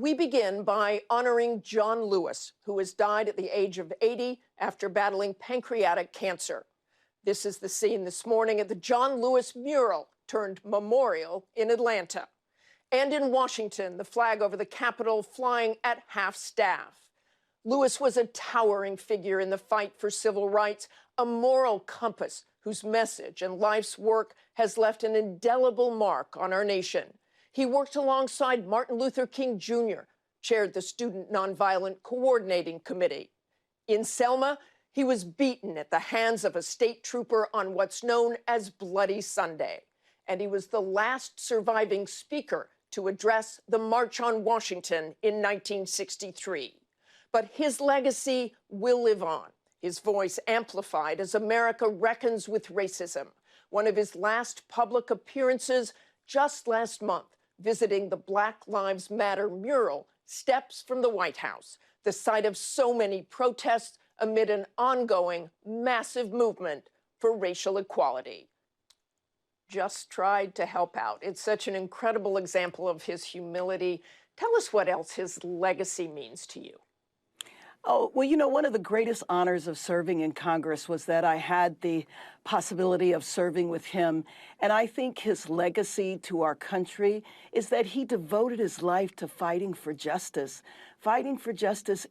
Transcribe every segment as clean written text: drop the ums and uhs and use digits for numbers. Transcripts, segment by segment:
We begin by honoring John Lewis, who has died at the age of 80 after battling pancreatic cancer. This is the scene this morning at the John Lewis mural turned memorial in Atlanta. And in Washington, the flag over the Capitol flying at half-staff. Lewis was a towering figure in the fight for civil rights, a moral compass whose message and life's work has left an indelible mark on our nation. He worked alongside Martin Luther King Jr., chaired the Student Nonviolent Coordinating Committee. In Selma, he was beaten at the hands of a state trooper on what's known as Bloody Sunday. And he was the last surviving speaker to address the March on Washington in 1963. But his legacy will live on, his voice amplified as America reckons with racism. One of his last public appearances just last month, visiting the Black Lives Matter mural steps from the White House, the site of so many protests amid an ongoing massive movement for racial equality. Just tried to help out. It's such an incredible example of his humility. Tell us what else his legacy means to you. Oh, well, one of the greatest honors of serving in Congress was that I had the possibility of serving with him. And I think his legacy to our country is that he devoted his life to fighting for justice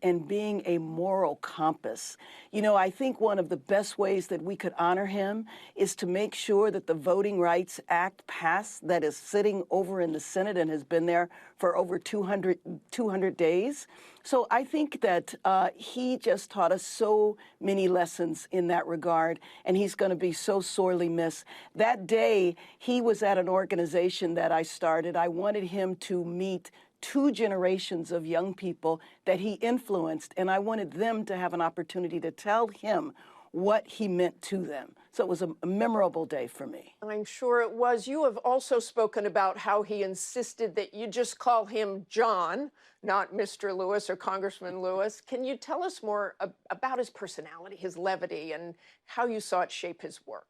and being a moral compass. I think one of the best ways that we could honor him is to make sure that the Voting Rights Act passed that is sitting over in the Senate and has been there for over 200 days. So I think that he just taught us so many lessons in that regard, and he's going to be so sorely missed. That day, he was at an organization that I started. I wanted him to meet 2 generations of young people that he influenced, and I wanted them to have an opportunity to tell him what he meant to them. So it was a memorable day for me. I'm sure it was. You have also spoken about how he insisted that you just call him John, not Mr. Lewis or Congressman Lewis. Can you tell us more about his personality, his levity, and how you saw it shape his work?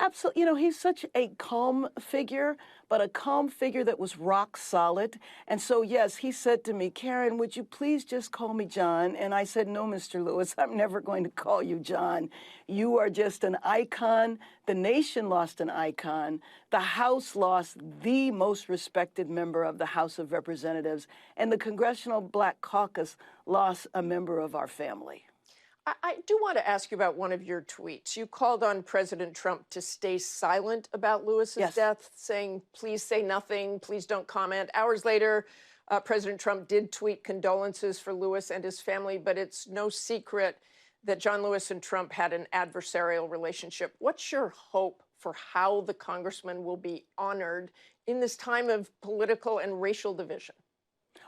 Absolutely. He's such a calm figure, but a calm figure that was rock solid. And so, yes, he said to me, "Karen, would you please just call me John?" And I said, "No, Mr. Lewis, I'm never going to call you John. You are just an icon. The nation lost an icon. The House lost the most respected member of the House of Representatives. And the Congressional Black Caucus lost a member of our family." I do want to ask you about one of your tweets. You called on President Trump to stay silent about Lewis's death, saying, "Please say nothing, please don't comment." Hours later, President Trump did tweet condolences for Lewis and his family, but it's no secret that John Lewis and Trump had an adversarial relationship. What's your hope for how the congressman will be honored in this time of political and racial division?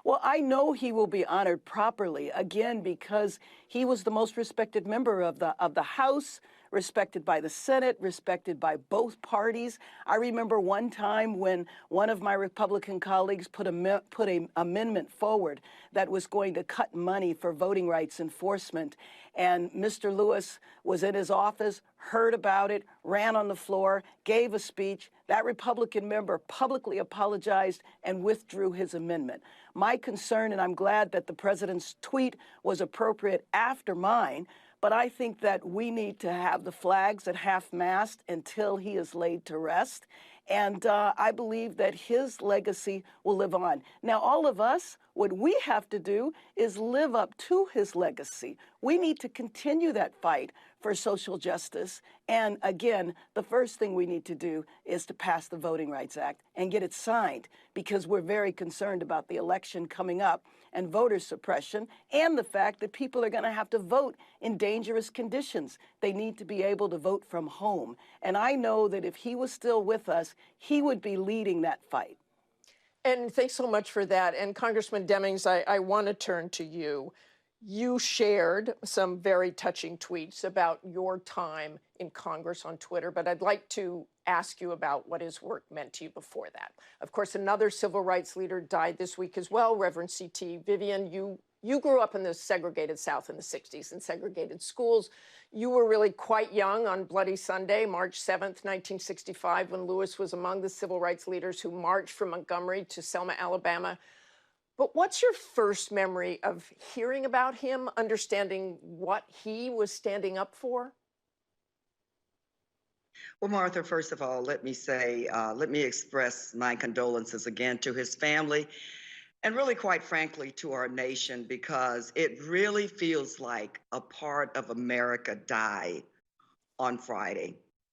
Well, I know he will be honored properly, again, because he was the most respected member of the House, respected by the Senate, respected by both parties. I remember one time when one of my Republican colleagues put an amendment forward that was going to cut money for voting rights enforcement. And Mr. Lewis was in his office, heard about it, ran on the floor, gave a speech. That Republican member publicly apologized and withdrew his amendment. My concern, and I'm glad that the president's tweet was appropriate after mine, but I think that we need to have the flags at half-mast until he is laid to rest. And I believe that his legacy will live on. Now, all of us, what we have to do is live up to his legacy. We need to continue that fight for social justice. And again, the first thing we need to do is to pass the Voting Rights Act and get it signed, because we're very concerned about the election coming up and voter suppression and the fact that people are going to have to vote in dangerous conditions. They need to be able to vote from home. And I know that if he was still with us, he would be leading that fight. And thanks so much for that. And Congressman Demings, I want to turn to you. You shared some very touching tweets about your time in Congress on Twitter, but I'd like to ask you about what his work meant to you before that. Of course, another civil rights leader died this week as well, Reverend C.T. Vivian. You grew up in the segregated South in the 60s in segregated schools. You were really quite young on Bloody Sunday, March 7th, 1965, when Lewis was among the civil rights leaders who marched from Montgomery to Selma, Alabama. But what's your first memory of hearing about him, understanding what he was standing up for? Well, Martha, first of all, let me express my condolences again to his family and really, quite frankly, to our nation, because it really feels like a part of America died on Friday.